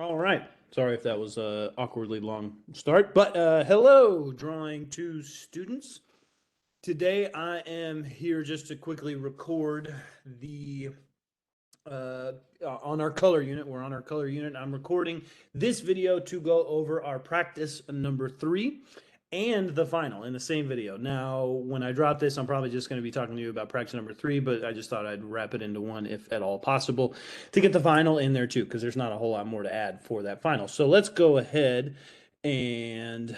All right. Sorry if that was a awkwardly long start, but hello, Drawing 2 students. Today I am here just to quickly record the uh, on our color unit. We're on our color unit. I'm recording this video to go over our practice number 3 and the final in the same video. Now, when I drop this, I'm probably just going to be talking to you about practice number 3, but I just thought I'd wrap it into one if at all possible to get the final in there too, because there's not a whole lot more to add for that final. So let's go ahead and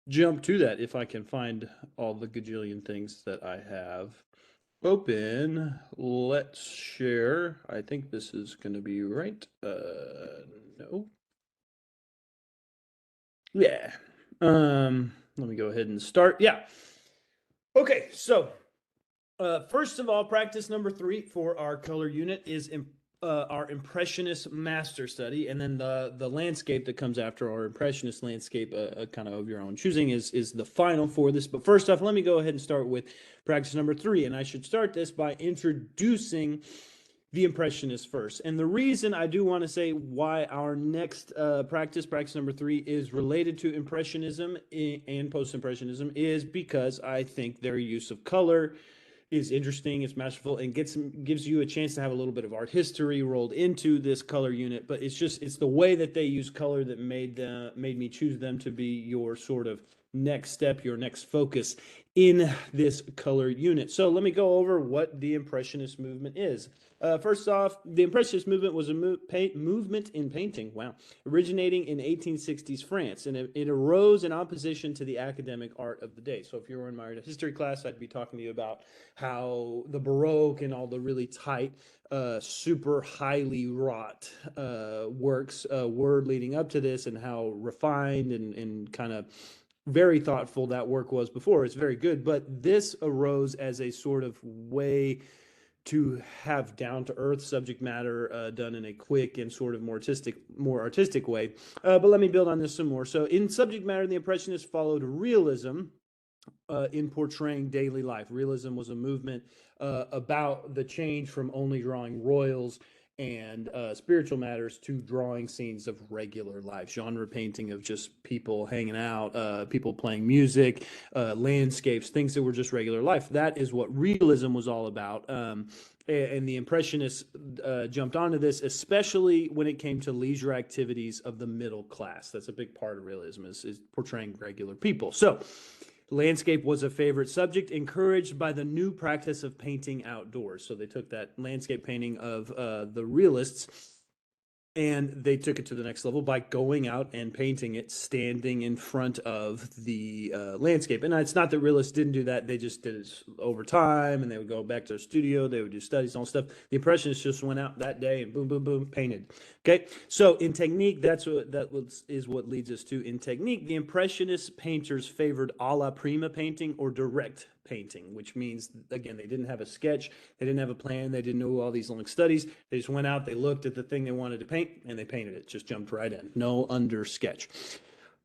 jump to that if I can find all the gajillion things that I have open. Let's share. I think this is going to be right. No. Yeah. Let me go ahead and start. Yeah. Okay, so first of all, practice number 3 for our color unit is our Impressionist master study, and then the landscape that comes after our Impressionist landscape, kind of your own choosing, is the final for this. But first off, let me go ahead and start with practice number 3, and I should start this by introducing the Impressionists first. And the reason I do want to say why our next practice number 3, is related to Impressionism and Post-Impressionism is because I think their use of color is interesting, it's masterful, and gives you a chance to have a little bit of art history rolled into this color unit. But it's the way that they use color that made me choose them to be your sort of next step, your next focus in this color unit. So let me go over what the Impressionist movement is. First off, the Impressionist movement was a movement in painting, wow, originating in 1860s France, and it arose in opposition to the academic art of the day. So if you were in my history class, I'd be talking to you about how the Baroque and all the really tight, super highly wrought works were leading up to this, and how refined and kind of very thoughtful that work was before. It's very good, but this arose as a sort of way to have down to earth subject matter done in a quick and sort of more artistic way. But let me build on this some more. So, in subject matter, the Impressionists followed realism in portraying daily life. Realism was a movement about the change from only drawing royals and spiritual matters to drawing scenes of regular life, genre painting of just people hanging out, people playing music, landscapes, things that were just regular life. That is what realism was all about. And the Impressionists jumped onto this, especially when it came to leisure activities of the middle class. That's a big part of realism, is portraying regular people. So landscape was a favorite subject, encouraged by the new practice of painting outdoors. So they took that landscape painting of the realists, and they took it to the next level by going out and painting it standing in front of the landscape. And it's not that realists didn't do that. They just did it over time, and they would go back to their studio. They would do studies and all stuff. The Impressionists just went out that day and boom, boom, boom, painted. Okay, so in technique, is what leads us to. In technique, the Impressionist painters favored a la prima painting or direct painting, which means, again, they didn't have a sketch, they didn't have a plan, they didn't know all these long studies. They just went out, they looked at the thing they wanted to paint, and they painted it. Just jumped right in, no under sketch.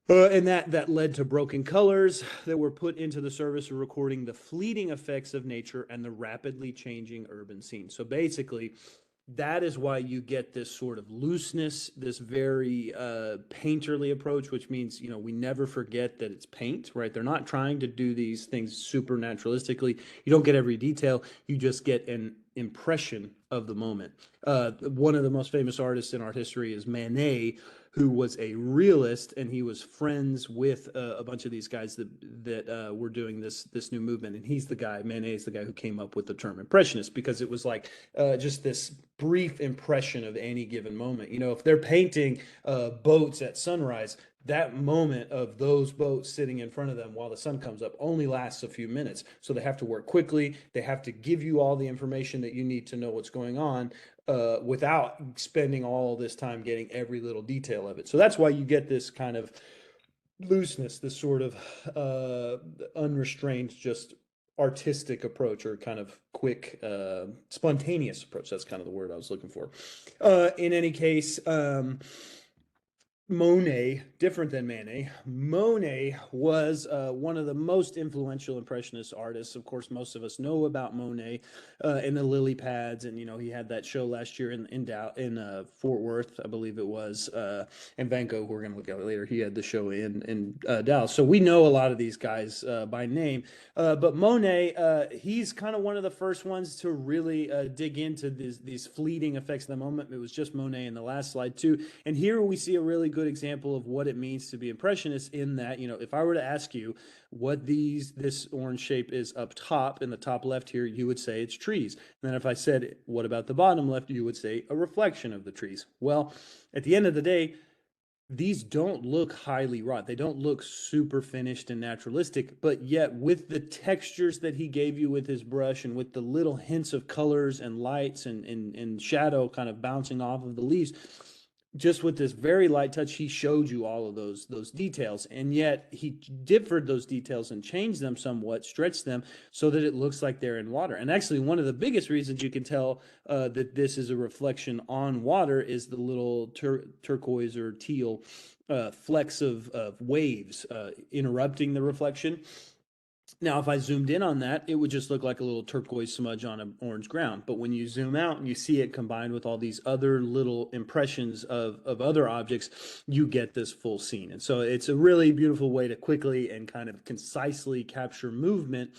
And that led to broken colors that were put into the service of recording the fleeting effects of nature and the rapidly changing urban scene. So basically, that is why you get this sort of looseness, this very painterly approach, which means, we never forget that it's paint, right? They're not trying to do these things super naturalistically. You don't get every detail. You just get an impression of the moment. One of the most famous artists in art history is Manet, who was a realist, and he was friends with a bunch of these guys that were doing this new movement. And he's the guy, Manet is the guy who came up with the term impressionist, because it was like just this brief impression of any given moment. If they're painting boats at sunrise, that moment of those boats sitting in front of them while the sun comes up only lasts a few minutes. So they have to work quickly. They have to give you all the information that you need to know what's going on without spending all this time getting every little detail of it. So that's why you get this kind of looseness, this sort of unrestrained, just artistic approach, or kind of quick, spontaneous approach. That's kind of the word I was looking for. In any case, Monet, different than Manet. Monet was one of the most influential Impressionist artists. Of course, most of us know about Monet and the lily pads, and he had that show last year in Fort Worth, I believe it was, and Van Gogh. We're going to look at it later. He had the show in Dallas, so we know a lot of these guys by name. But Monet, he's kind of one of the first ones to really dig into these fleeting effects of the moment. It was just Monet in the last slide too, and here we see a really good example of what it means to be impressionist. In that, if I were to ask you what this orange shape is up top in the top left here, you would say it's trees. And then if I said, what about the bottom left, you would say a reflection of the trees. Well, at the end of the day, these don't look highly wrought. They don't look super finished and naturalistic, but yet with the textures that he gave you with his brush and with the little hints of colors and lights and shadow kind of bouncing off of the leaves, just with this very light touch, he showed you all of those details, and yet he differed those details and changed them somewhat, stretched them so that it looks like they're in water. And actually, one of the biggest reasons you can tell that this is a reflection on water is the little turquoise or teal flecks of waves interrupting the reflection. Now, if I zoomed in on that, it would just look like a little turquoise smudge on an orange ground. But when you zoom out and you see it combined with all these other little impressions of other objects, you get this full scene. And so it's a really beautiful way to quickly and kind of concisely capture movement.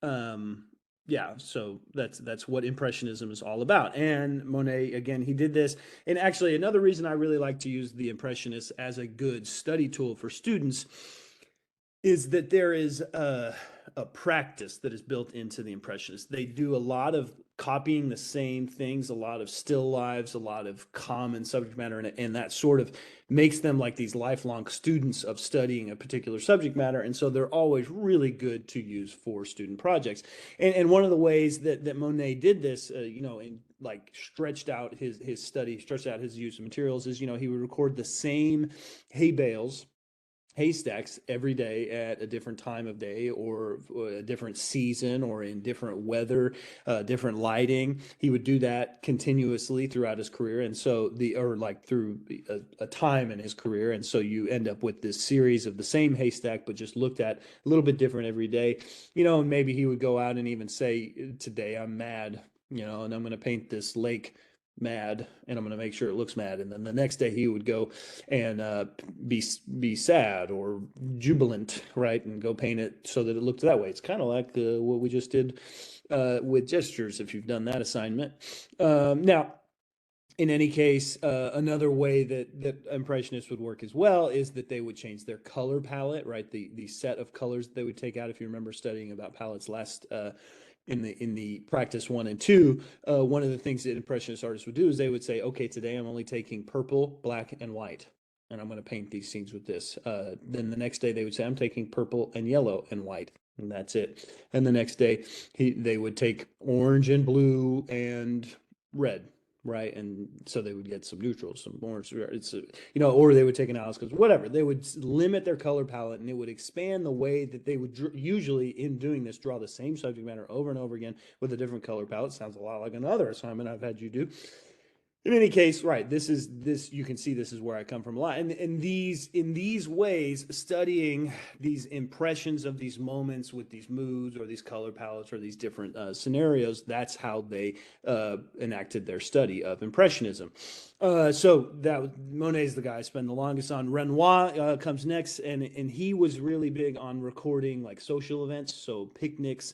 Yeah, so that's what Impressionism is all about. And Monet, again, he did this. And actually, another reason I really like to use the Impressionists as a good study tool for students is that there is a practice that is built into the Impressionists. They do a lot of copying the same things, a lot of still lives, a lot of common subject matter, and that sort of makes them like these lifelong students of studying a particular subject matter. And so they're always really good to use for student projects. And one of the ways that Monet did this, in like stretched out his study, stretched out his use of materials, is, he would record the same hay bales, haystacks every day at a different time of day or a different season or in different weather, different lighting. He would do that continuously throughout his career. And so through a time in his career. And so you end up with this series of the same haystack, but just looked at a little bit different every day, and maybe he would go out and even say, today I'm mad, and I'm going to paint this lake mad, and I'm going to make sure it looks mad. And then the next day he would go and be sad or jubilant, right, and go paint it so that it looked that way. It's kind of like what we just did with gestures, if you've done that assignment. Now, in any case, another way that Impressionists would work as well is that they would change their color palette, right? The set of colors that they would take out. If you remember studying about palettes last in the practice 1 and 2, one of the things that Impressionist artists would do is they would say, okay, today I'm only taking purple, black, and white, and I'm going to paint these scenes with this. Then the next day they would say, I'm taking purple and yellow and white, and that's it. And the next day they would take orange and blue and red, right? And so they would get some neutrals, some orange, or they would take an Alice, whatever. They would limit their color palette, and it would expand the way that they would usually, in doing this, draw the same subject matter over and over again with a different color palette. Sounds a lot like another assignment I've had you do. In any case, right, this you can see this is where I come from a lot. And in these ways, studying these impressions of these moments with these moods or these color palettes or these different scenarios, that's how they enacted their study of Impressionism. So that Monet's the guy I spend the longest on. Renoir comes next, and he was really big on recording like social events, so picnics,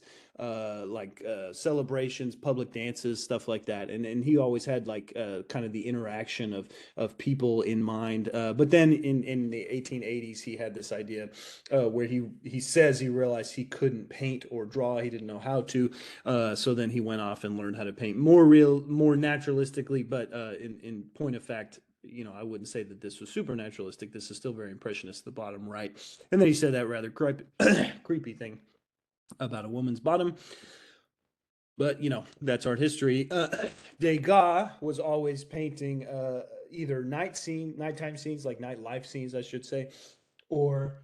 celebrations, public dances, stuff like that. And he always had like kind of the interaction of people in mind. But then in the 1880s, he had this idea where he says he realized he couldn't paint or draw. He didn't know how to. So then he went off and learned how to paint more naturalistically. But in point of fact, I wouldn't say that this was super naturalistic. This is still very impressionist, the bottom right. And then he said that rather creepy thing about a woman's bottom. But, that's art history. Degas was always painting either nighttime scenes, like nightlife scenes, I should say, or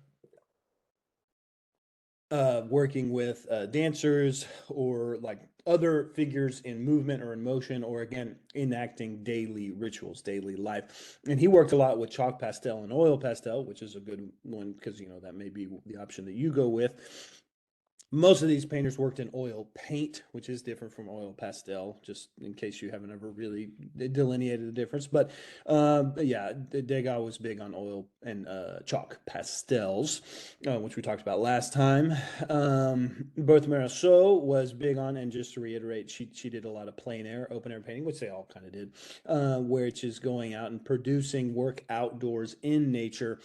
working with dancers or like other figures in movement or in motion, or again, enacting daily rituals, daily life. And he worked a lot with chalk pastel and oil pastel, which is a good one because, that may be the option that you go with. Most of these painters worked in oil paint, which is different from oil pastel, just in case you haven't ever really delineated the difference. But yeah, Degas was big on oil and chalk pastels, which we talked about last time. Berthe Morisot was big on, and just to reiterate, she did a lot of plein air, open air painting, which they all kind of did, which is going out and producing work outdoors in nature,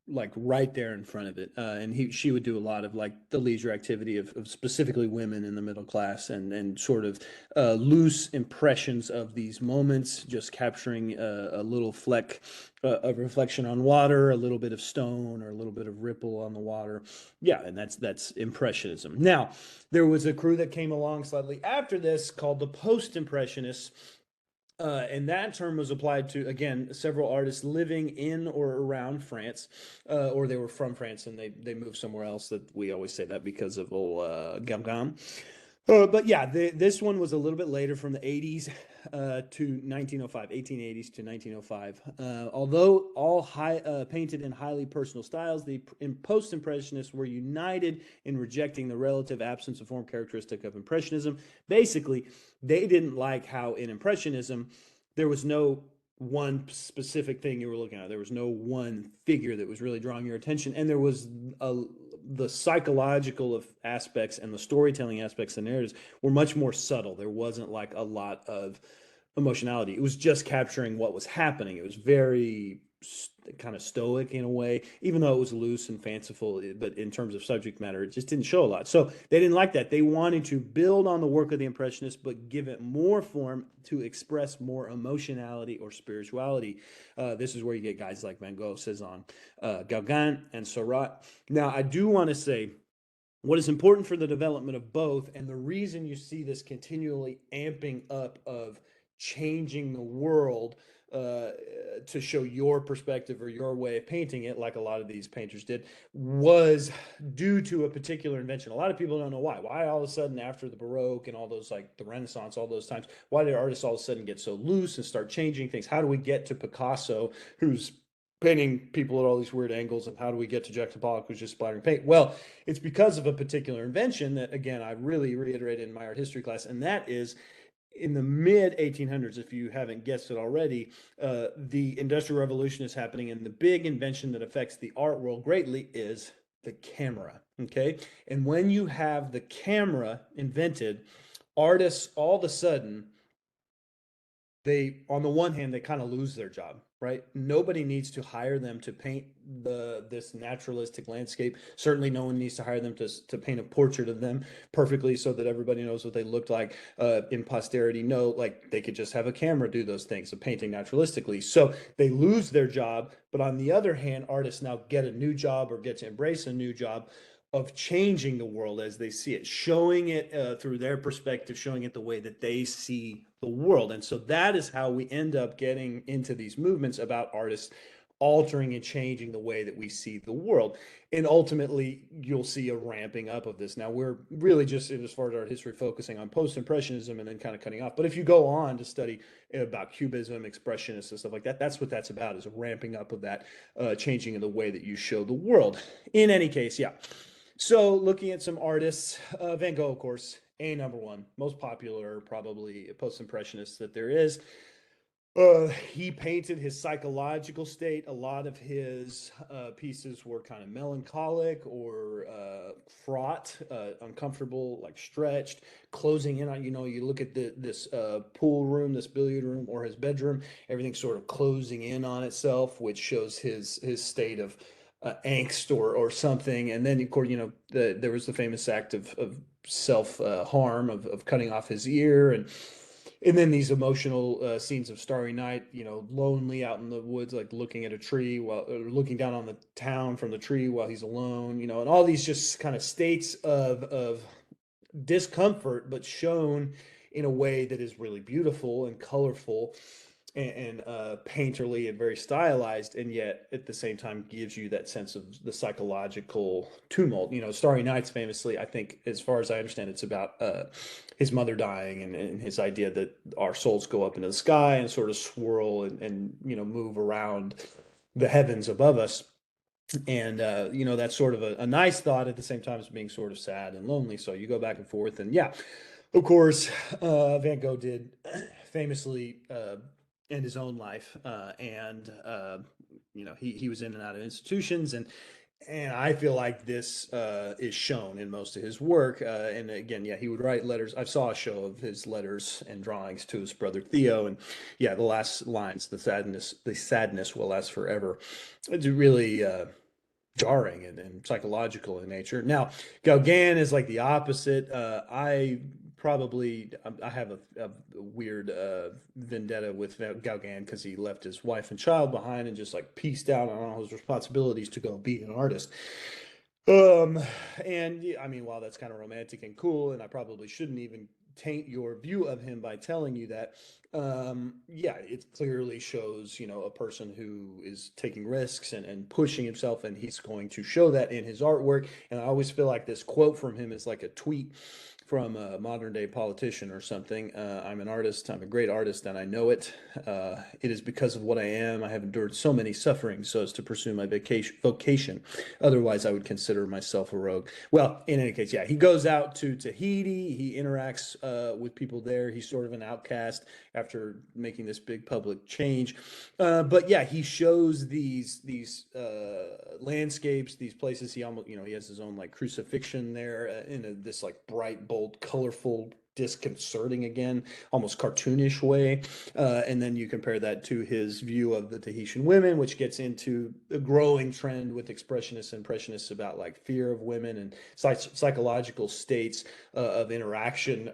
like right there in front of it. And she would do a lot of like the leisure activity of specifically women in the middle class, and sort of loose impressions of these moments, just capturing a little fleck of reflection on water, a little bit of stone, or a little bit of ripple on the water. Yeah, and that's Impressionism. Now, there was a crew that came along slightly after this called the Post-Impressionists. And that term was applied to, again, several artists living in or around France, or they were from France and they moved somewhere else. That we always say that because of old Gauguin. But yeah, this one was a little bit later, from the 80s to 1905, 1880s to 1905. Although all painted in highly personal styles, the Post-Impressionists were united in rejecting the relative absence of form characteristic of Impressionism. Basically, they didn't like how in Impressionism there was no one specific thing you were looking at. There was no one figure that was really drawing your attention, and there was the psychological aspects and the storytelling aspects and narratives were much more subtle. There wasn't like a lot of emotionality. It was just capturing what was happening. It was very kind of stoic in a way, even though it was loose and fanciful, but in terms of subject matter, it just didn't show a lot. So they didn't like that. They wanted to build on the work of the Impressionists, but give it more form to express more emotionality or spirituality. This is where you get guys like Van Gogh, Cezanne, Gauguin, and Seurat. Now, I do want to say, what is important for the development of both, and the reason you see this continually amping up of changing the world to show your perspective or your way of painting it, like a lot of these painters did, was due to a particular invention. A lot of people don't know why. Why all of a sudden, after the Baroque and all those, like the Renaissance, all those times, why did artists all of a sudden get so loose and start changing things? How do we get to Picasso, who's painting people at all these weird angles, and how do we get to Jackson Pollock, who's just splattering paint? Well, it's because of a particular invention that, again, I really reiterated in my art history class, and that is in the mid 1800s. If you haven't guessed it already, the Industrial Revolution is happening, and the big invention that affects the art world greatly is the camera. Okay, and when you have the camera invented, artists all of a sudden, they, on the one hand, they kind of lose their job, right? Nobody needs to hire them to paint this naturalistic landscape. Certainly no one needs to hire them to paint a portrait of them perfectly so that everybody knows what they looked like in posterity. No, like they could just have a camera do those things of painting naturalistically. So they lose their job. But on the other hand, artists now get a new job, or get to embrace a new job of changing the world as they see it, showing it through their perspective, showing it the way that they see the world. And so that is how we end up getting into these movements about artists altering and changing the way that we see the world. And ultimately, you'll see a ramping up of this. Now, we're really just, as far as art history, focusing on Post-Impressionism and then kind of cutting off. But if you go on to study about Cubism, Expressionists, and stuff like that, that's what that's about, is a ramping up of that changing of the way that you show the world. In any case, yeah. So looking at some artists, Van Gogh, of course, number one, most popular, probably Post-Impressionist that there is. He painted his psychological state. A lot of his pieces were kind of melancholic or fraught, uncomfortable, like stretched, closing in on, you look at this pool room, this billiard room, or his bedroom, everything's sort of closing in on itself, which shows his state of angst or something. And then, of course, there was the famous act of self harm of cutting off his ear, and then these emotional scenes of Starry Night, lonely out in the woods, like looking at a tree while looking down on the town from the tree while he's alone, and all these just kind of states of discomfort, but shown in a way that is really beautiful and colorful. and painterly and very stylized, and yet at the same time gives you that sense of the psychological tumult. Starry Nights famously, I think, as far as I understand, it's about his mother dying, and his idea that our souls go up into the sky and sort of swirl and move around the heavens above us. And that's sort of a nice thought at the same time as being sort of sad and lonely. So you go back and forth, and yeah, of course, Van Gogh did famously end his own life, and he was in and out of institutions, and I feel like this is shown in most of his work. And again, yeah, he would write letters. I saw a show of his letters and drawings to his brother Theo, and yeah, the last lines, the sadness will last forever. It's really jarring and psychological in nature. Now, Gauguin is like the opposite. I have a weird vendetta with Gauguin because he left his wife and child behind and just like pieced out on all his responsibilities to go be an artist. Um, and yeah, I mean, while that's kind of romantic and cool, and I probably shouldn't even taint your view of him by telling you that, yeah, it clearly shows, a person who is taking risks and pushing himself, and he's going to show that in his artwork. And I always feel like this quote from him is like a tweet from a modern day politician or something. I'm an artist. I'm a great artist, and I know it. It is because of what I am. I have endured so many sufferings so as to pursue my vocation. Otherwise, I would consider myself a rogue. Well, in any case, yeah, he goes out to Tahiti. He interacts with people there. He's sort of an outcast after making this big public change. But yeah, he shows these landscapes, these places. He almost, he has his own like crucifixion there this like bright, bold, colorful, disconcerting again, almost cartoonish way. And then you compare that to his view of the Tahitian women, which gets into a growing trend with expressionists and impressionists about like fear of women and psychological states of interaction,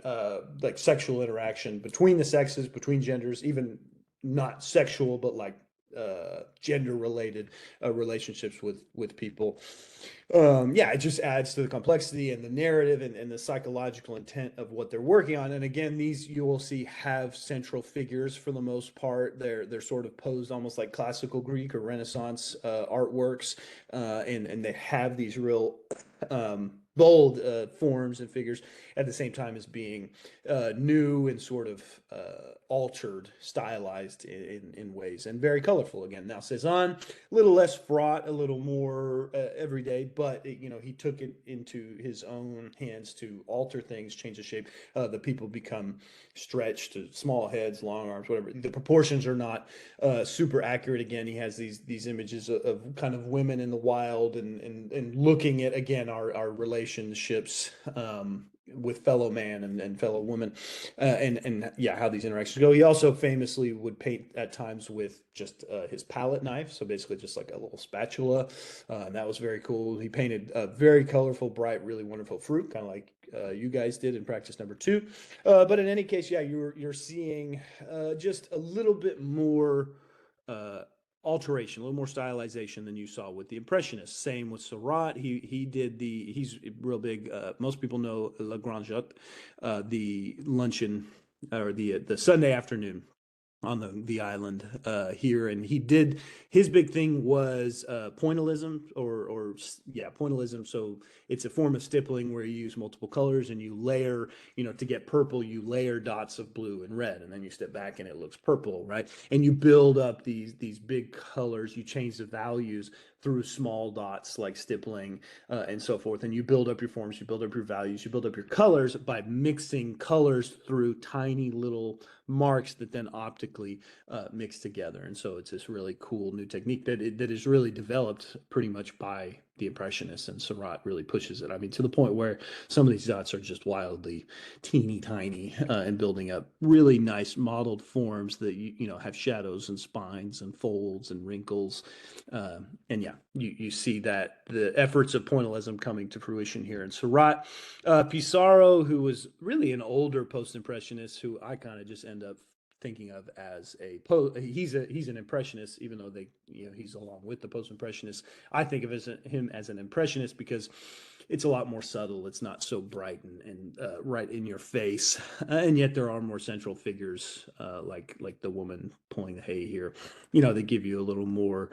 like sexual interaction between the sexes, between genders, even not sexual, but like gender related relationships with people. Yeah, it just adds to the complexity and the narrative and the psychological intent of what they're working on. And again, these you will see have central figures for the most part. They're sort of posed almost like classical Greek or Renaissance artworks, and they have these real bold forms and figures at the same time as being new and sort of altered, stylized in ways, and very colorful. Again, now Cezanne, a little less fraught, a little more everyday, but he took it into his own hands to alter things, change the shape. The people become stretched to small heads, long arms, whatever. The proportions are not super accurate. Again, he has these images of kind of women in the wild and looking at again our relationships with fellow man and fellow woman, and yeah, how these interactions go. He also famously would paint at times with just his palette knife, so basically just like a little spatula, and that was very cool. He painted a very colorful, bright, really wonderful fruit, kind of like you guys did in practice number 2. But in any case, yeah, you're seeing just a little bit more alteration, a little more stylization than you saw with the Impressionists. Same with Seurat. He's real big. Most people know Le Grand Jatte, the luncheon or the Sunday afternoon on the island here, and he did his big thing was pointillism or yeah, pointillism. So it's a form of stippling where you use multiple colors and you layer, to get purple, you layer dots of blue and red, and then you step back and it looks purple, right? And you build up these big colors, you change the values through small dots like stippling and so forth, and you build up your forms, you build up your values, you build up your colors by mixing colors through tiny little marks that then optically mix together. And so it's this really cool new technique that is really developed pretty much by the Impressionists, and Seurat really pushes it. I mean, to the point where some of these dots are just wildly teeny tiny and building up really nice modeled forms that have shadows and spines and folds and wrinkles. And yeah, you see that the efforts of pointillism coming to fruition here in Seurat. Pissarro, who was really an older post-impressionist, who I kind of just end up thinking of as he's an impressionist, even though he's along with the post-impressionists. I think of him as an impressionist because it's a lot more subtle. It's not so bright and right in your face, and yet there are more central figures, like the woman pulling the hay here, that give you a little more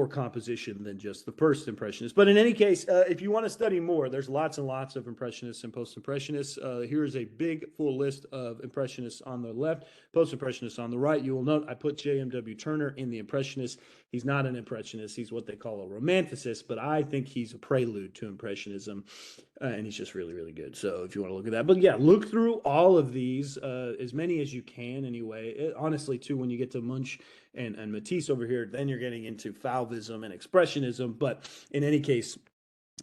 composition than just the first impressionist. But in any case, if you want to study more, there's lots and lots of impressionists and post-impressionists. Here is a big full list of impressionists on the left, post-impressionists on the right. You will note I put J.M.W. Turner in the impressionist. He's not an impressionist. He's what they call a romanticist, but I think he's a prelude to impressionism, and he's just really, really good. So if you want to look at that. But yeah, look through all of these, as many as you can anyway. Honestly, too, when you get to Munch and Matisse over here, then you're getting into Fauvism and Expressionism. But in any case,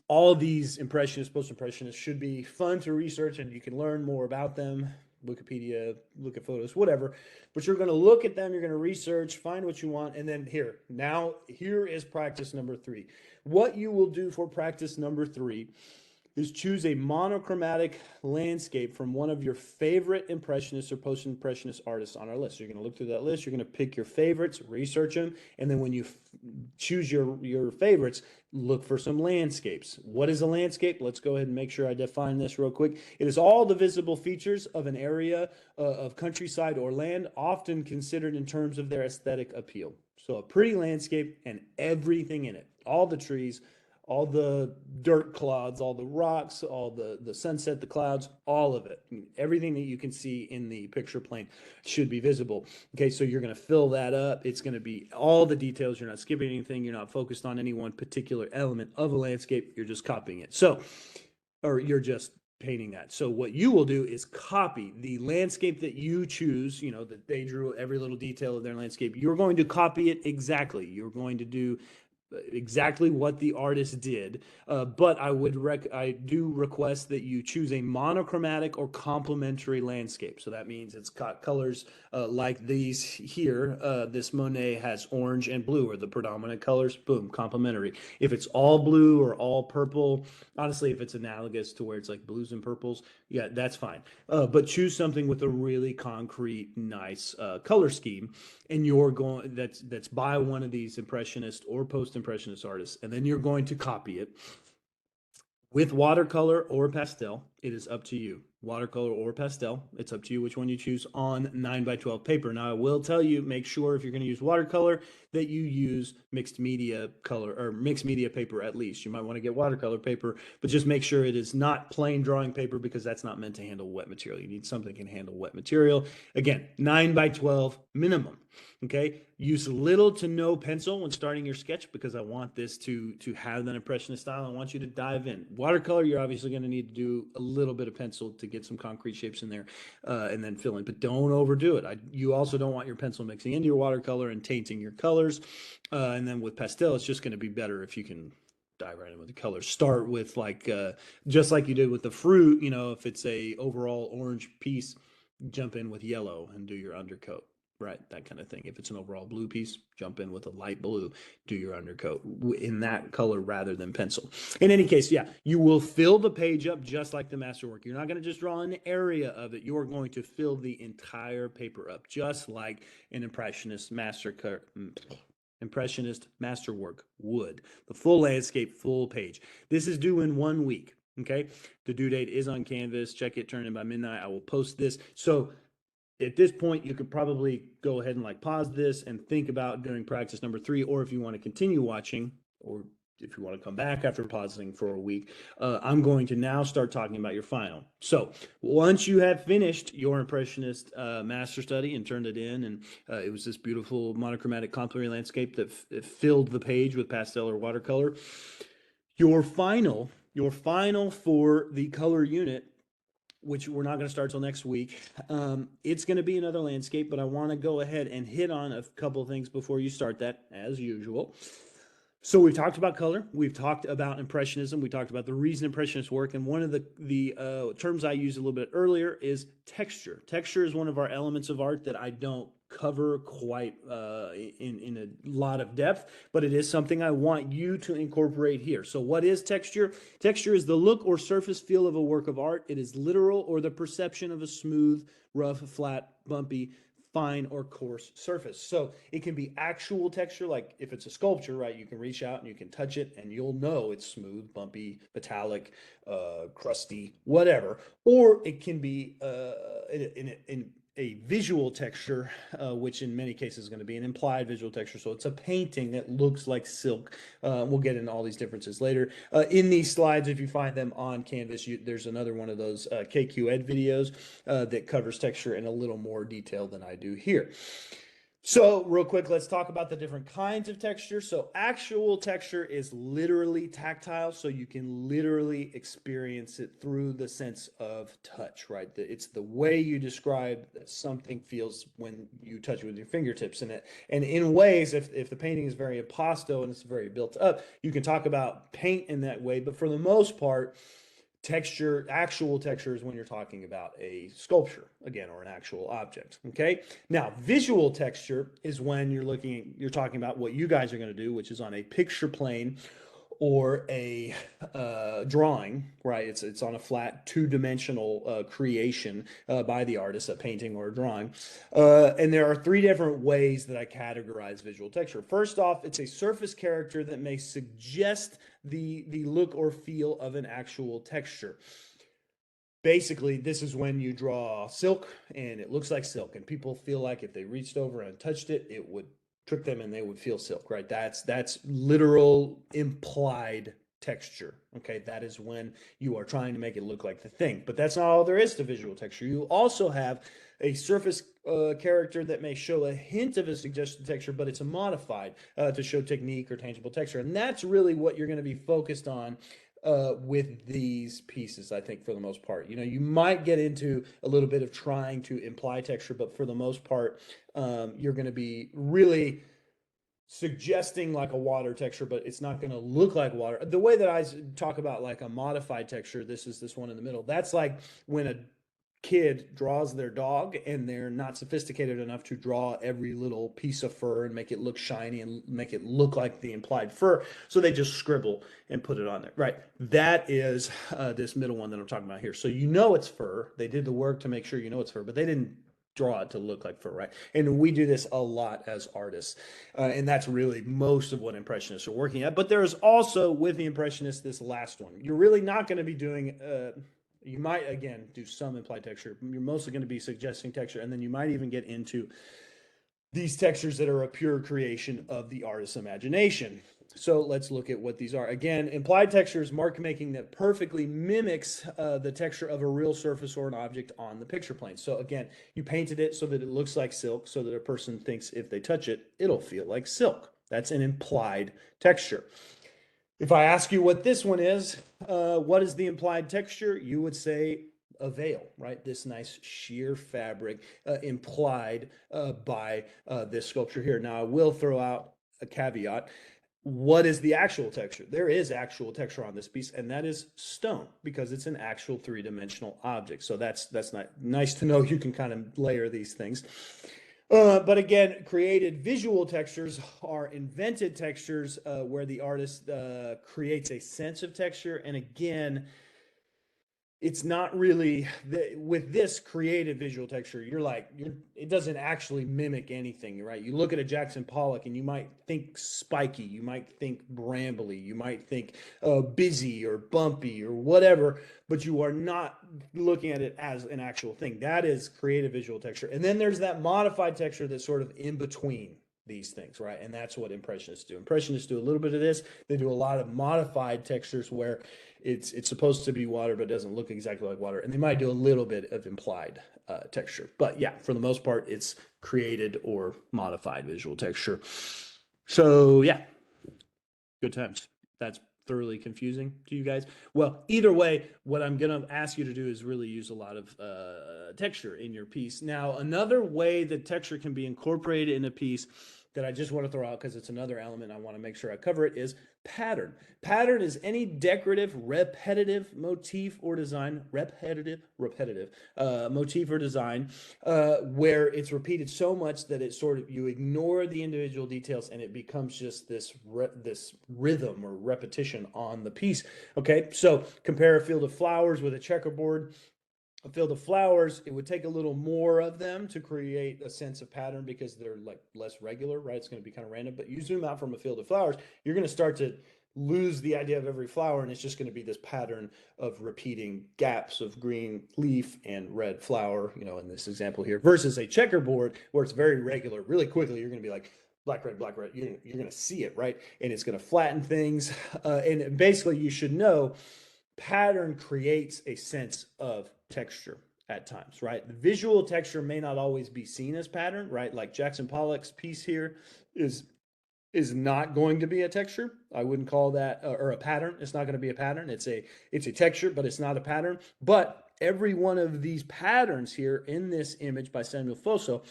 all these impressionists, post-impressionists should be fun to research, and you can learn more about them. Wikipedia, look at photos, whatever. But you're going to look at them, you're going to research, find what you want, and then here is practice number 3. What you will do for practice number 3 is choose a monochromatic landscape from one of your favorite impressionist or post-impressionist artists on our list. So you're going to look through that list, you're going to pick your favorites, research them, and then when you choose your favorites, look for some landscapes. What is a landscape? Let's go ahead and make sure I define this real quick. It is all the visible features of an area of countryside or land, often considered in terms of their aesthetic appeal. So a pretty landscape and everything in it, all the trees, all the dirt clods, all the rocks, all the sunset, the clouds, all of it. Everything that you can see in the picture plane should be visible. Okay, so you're going to fill that up. It's going to be all the details. You're not skipping anything. You're not focused on any one particular element of a landscape. You're just copying it. Or you're just painting that. So what you will do is copy the landscape that you choose, that they drew every little detail of their landscape. You're going to copy it exactly. You're going to do exactly what the artist did, but I do request that you choose a monochromatic or complementary landscape. So that means it's got colors like these here. This Monet has orange and blue are the predominant colors. Boom, complementary. If it's all blue or all purple, honestly, if it's analogous to where it's like blues and purples, yeah, that's fine. But choose something with a really concrete, nice color scheme, and that's by one of these impressionist or post-impressionist artists, and then you're going to copy it with watercolor or pastel. It is up to you. Watercolor or pastel, it's up to you which one you choose on 9x12 paper. Now, I will tell you, make sure if you're going to use watercolor that you use mixed media color or mixed media paper at least. You might want to get watercolor paper, but just make sure it is not plain drawing paper because that's not meant to handle wet material. You need something that can handle wet material. Again, 9x12 minimum. Okay, use little to no pencil when starting your sketch because I want this to have that impressionist style. I want you to dive in. Watercolor, you're obviously going to need to do a little bit of pencil to get some concrete shapes in there and then fill in, but don't overdo it. You also don't want your pencil mixing into your watercolor and tainting your colors. And then with pastel, it's just going to be better if you can dive right in with the colors. Start with just like you did with the fruit, if it's a overall orange piece, jump in with yellow and do your undercoat. Right, that kind of thing. If it's an overall blue piece, jump in with a light blue, do your undercoat in that color rather than pencil. In any case, yeah, you will fill the page up just like the masterwork. You're not going to just draw an area of it. You are going to fill the entire paper up, just like an impressionist masterwork would. The full landscape, full page. This is due in 1 week, okay? The due date is on Canvas. Check it, turn in by midnight. I will post this. So at this point, you could probably go ahead and pause this and think about doing practice number 3, or if you want to continue watching, or if you want to come back after pausing for a week, I'm going to now start talking about your final. So once you have finished your Impressionist master study and turned it in, and it was this beautiful monochromatic complementary landscape that filled the page with pastel or watercolor, your final for the color unit, which we're not going to start till next week. It's going to be another landscape, but I want to go ahead and hit on a couple things before you start that, as usual. So we've talked about color. We've talked about Impressionism. We talked about the reason Impressionists work. And one of the terms I used a little bit earlier is texture. Texture is one of our elements of art that I don't cover quite in a lot of depth, but it is something I want you to incorporate here. So what is texture? Texture is the look or surface feel of a work of art. It is literal or the perception of a smooth, rough, flat, bumpy, fine or coarse surface. So it can be actual texture, like if it's a sculpture, right? You can reach out and you can touch it and you'll know it's smooth, bumpy, metallic, crusty, whatever. Or it can be in a visual texture, which in many cases is going to be an implied visual texture. So it's a painting that looks like silk. We'll get into all these differences later. In these slides, if you find them on Canvas, there's another one of those KQ Ed videos that covers texture in a little more detail than I do here. So real quick, let's talk about the different kinds of texture. So actual texture is literally tactile. So you can literally experience it through the sense of touch, right? It's the way you describe something feels when you touch it with your fingertips in it. And in ways, if the painting is very impasto and it's very built up, you can talk about paint in that way. But for the most part, texture, actual texture is when you're talking about a sculpture, again, or an actual object. Okay. Now, visual texture is when you're talking about what you guys are going to do, which is on a picture plane or a drawing, right? It's on a flat two-dimensional creation by the artist, a painting or a drawing. And there are three different ways that I categorize visual texture. First off, it's a surface character that may suggest the look or feel of an actual texture. Basically, this is when you draw silk and it looks like silk, and people feel like if they reached over and touched it, it would trick them and they would feel silk, right? That's literal implied texture. Okay, that is when you are trying to make it look like the thing. But that's not all there is to visual texture. You also have a surface character that may show a hint of a suggested texture, but it's a modified to show technique or tangible texture. And that's really what you're going to be focused on with these pieces, I think, for the most part. You know, you might get into a little bit of trying to imply texture, but for the most part, you're going to be really suggesting like a water texture, but it's not going to look like water. The way that I talk about like a modified texture, this is this one in the middle. That's like when a kid draws their dog and they're not sophisticated enough to draw every little piece of fur and make it look shiny and make it look like the implied fur. So they just scribble and put it on there, right? That is this middle one that I'm talking about here. So you know it's fur. They did the work to make sure you know it's fur, but they didn't draw it to look like fur, right? And we do this a lot as artists. And that's really most of what Impressionists are working at. But there's also, with the Impressionists, this last one. You're really not going to be doing you might, again, do some implied texture. You're mostly going to be suggesting texture, and then you might even get into these textures that are a pure creation of the artist's imagination. So let's look at what these are. Again, implied texture is mark making that perfectly mimics the texture of a real surface or an object on the picture plane. So again, you painted it so that it looks like silk, so that a person thinks if they touch it, it'll feel like silk. That's an implied texture. If I ask you what this one is, what is the implied texture? You would say a veil, right? This nice sheer fabric implied by this sculpture here. Now, I will throw out a caveat. What is the actual texture? There is actual texture on this piece, and that is stone, because it's an actual three-dimensional object. So that's not nice to know. You can kind of layer these things. But again, created visual textures are invented textures where the artist creates a sense of texture. And again, it's not really with this creative visual texture. It doesn't actually mimic anything, right? You look at a Jackson Pollock and you might think spiky, you might think brambly, you might think busy or bumpy or whatever, but you are not looking at it as an actual thing. That is creative visual texture. And then there's that modified texture that's sort of in between these things, right? And that's what Impressionists do. Impressionists do a little bit of this. They do a lot of modified textures where it's supposed to be water, but it doesn't look exactly like water. And they might do a little bit of implied texture. But yeah, for the most part, it's created or modified visual texture. So yeah, good times. That's thoroughly confusing to you guys. Well, either way, what I'm going to ask you to do is really use a lot of texture in your piece. Now, another way that texture can be incorporated in a piece that I just want to throw out because it's another element I want to make sure I cover it is pattern. Pattern is any decorative, repetitive motif or design, repetitive motif or design where it's repeated so much that it sort of, you ignore the individual details and it becomes just this rhythm or repetition on the piece. Okay, so compare a field of flowers with a checkerboard. a field of flowers, it would take a little more of them to create a sense of pattern because they're like less regular, right? It's going to be kind of random. But you zoom out from a field of flowers, you're going to start to lose the idea of every flower, and it's just going to be this pattern of repeating gaps of green leaf and red flower, you know, in this example here, versus a checkerboard where it's very regular. Really quickly, you're going to be like, black, red, black, red. You're going to see it, right? And it's going to flatten things. And basically, you should know pattern creates a sense of texture at times, right? The visual texture may not always be seen as pattern, right? Like Jackson Pollock's piece here is not going to be a texture. I wouldn't call that or a pattern. It's not going to be a pattern. It's a texture, but it's not a pattern. But every one of these patterns here in this image by Samuel Fosso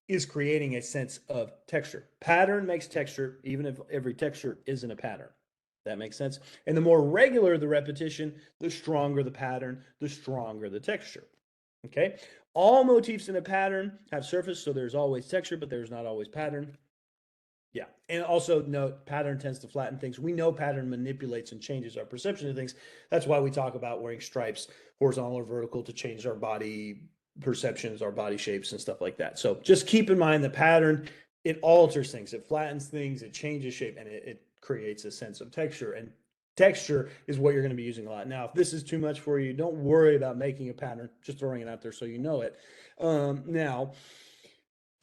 is creating a sense of texture. Pattern makes texture, even if every texture isn't a pattern. That makes sense. And the more regular the repetition, the stronger the pattern, the stronger the texture. Okay. All motifs in a pattern have surface, so there's always texture, but there's not always pattern. Yeah. And also note, pattern tends to flatten things. We know pattern manipulates and changes our perception of things. That's why we talk about wearing stripes, horizontal or vertical, to change our body perceptions, our body shapes, and stuff like that. So just keep in mind the pattern, it alters things, it flattens things, it changes shape, and it creates a sense of texture. And texture is what you're going to be using a lot. Now, if this is too much for you, don't worry about making a pattern, just throwing it out there so you know it. Now,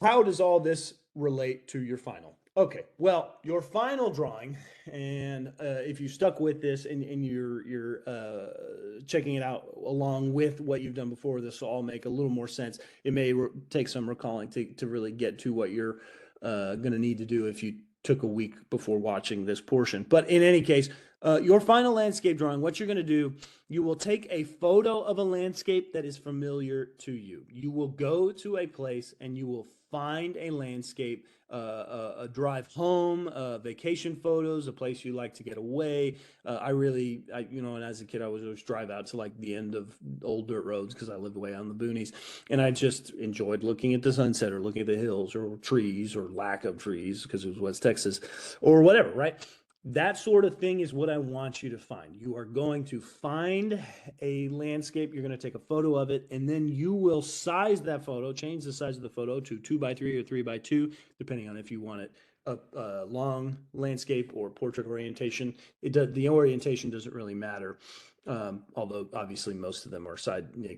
how does all this relate to your final? Okay, well, your final drawing, and if you stuck with this and you're checking it out along with what you've done before, this will all make a little more sense. It may take some recalling to really get to what you're going to need to do if you took a week before watching this portion. But in any case, your final landscape drawing, what you're going to do, you will take a photo of a landscape that is familiar to you. You will go to a place and you will find a landscape, a drive home, vacation photos, a place you like to get away. And as a kid, I was always drive out to like the end of old dirt roads because I lived way out in the boonies. And I just enjoyed looking at the sunset or looking at the hills or trees or lack of trees because it was West Texas or whatever, right? That sort of thing is what I want you to find. You are going to find a landscape, you're going to take a photo of it, and then you will size that photo, change the size of the photo to 2x3 or 3x2, depending on if you want it a long landscape or portrait orientation. The orientation doesn't really matter, although obviously most of them are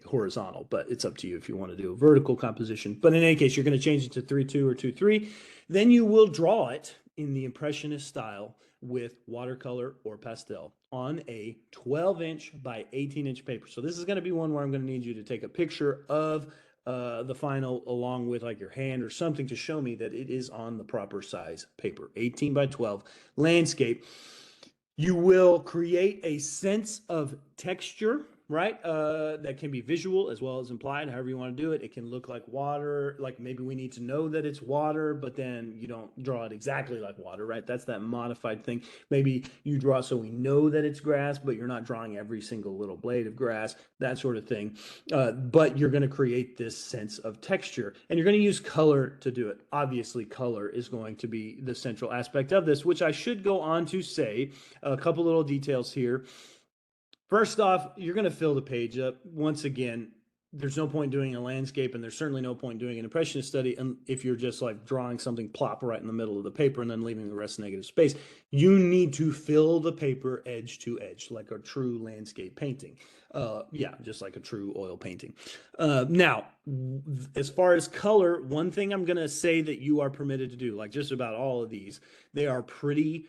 horizontal, but it's up to you if you want to do a vertical composition. But in any case, you're going to change it to 3-2 or 2-3. Then you will draw it in the Impressionist style with watercolor or pastel on a 12-inch by 18-inch paper. So this is going to be one where I'm going to need you to take a picture of the final along with like your hand or something to show me that it is on the proper size paper. 18 by 12 landscape. You will create a sense of texture, right? That can be visual as well as implied, however you want to do it. It can look like water, like maybe we need to know that it's water, but then you don't draw it exactly like water, right? That's that modified thing. Maybe you draw so we know that it's grass, but you're not drawing every single little blade of grass, that sort of thing. But you're going to create this sense of texture, and you're going to use color to do it. Obviously, color is going to be the central aspect of this, which I should go on to say a couple little details here. First off, you're going to fill the page up. Once again, there's no point doing a landscape, and there's certainly no point doing an impressionist study if you're just like drawing something plop right in the middle of the paper and then leaving the rest negative space. You need to fill the paper edge to edge like a true landscape painting. Just like a true oil painting. Now, as far as color, one thing I'm going to say that you are permitted to do, like just about all of these, they are pretty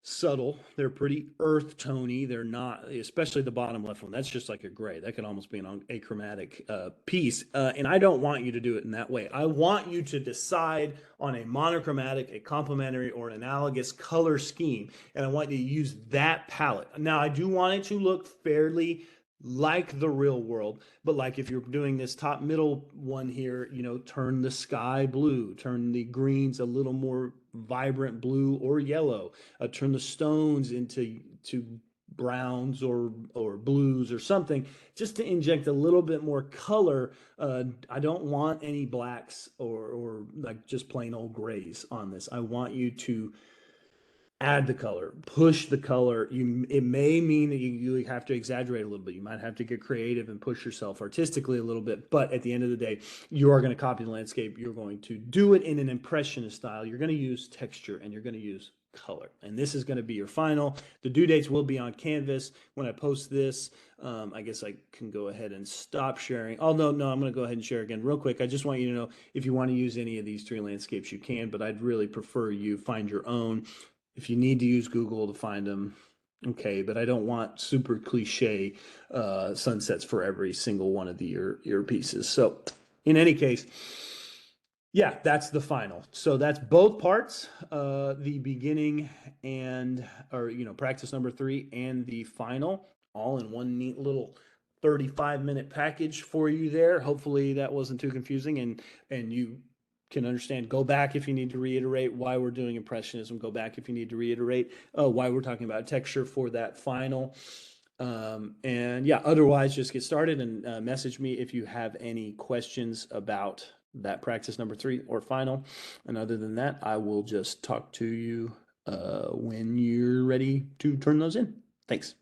subtle. They're pretty earth tony. They're not, especially the bottom left one. That's just like a gray. That could almost be an achromatic piece. And I don't want you to do it in that way. I want you to decide on a monochromatic, a complementary, or an analogous color scheme. And I want you to use that palette. Now, I do want it to look fairly like the real world, but like if you're doing this top middle one here, turn the sky blue, turn the greens a little more vibrant blue or yellow, turn the stones into browns or blues or something, just to inject a little bit more color. I don't want any blacks or like just plain old grays on this. I want you to add the color, push the color. It may mean that you have to exaggerate a little bit. You might have to get creative and push yourself artistically a little bit. But at the end of the day, you are going to copy the landscape. You're going to do it in an impressionist style. You're going to use texture and you're going to use color. And this is going to be your final. The due dates will be on Canvas. When I post this, I guess I can go ahead and stop sharing. Oh, no, I'm going to go ahead and share again real quick. I just want you to know if you want to use any of these 3 landscapes, you can, but I'd really prefer you find your own. If you need to use Google to find them, okay, but I don't want super cliche sunsets for every single one of the earpieces. So in any case, yeah, that's the final. So that's both parts, the beginning and, or, practice number 3 and the final, all in one neat little 35-minute package for you there. Hopefully that wasn't too confusing and you can understand. Go back if you need to reiterate why we're doing Impressionism. Go back if you need to reiterate why we're talking about texture for that final. And yeah, otherwise just get started and message me if you have any questions about that practice number 3 or final. And other than that, I will just talk to you when you're ready to turn those in. Thanks.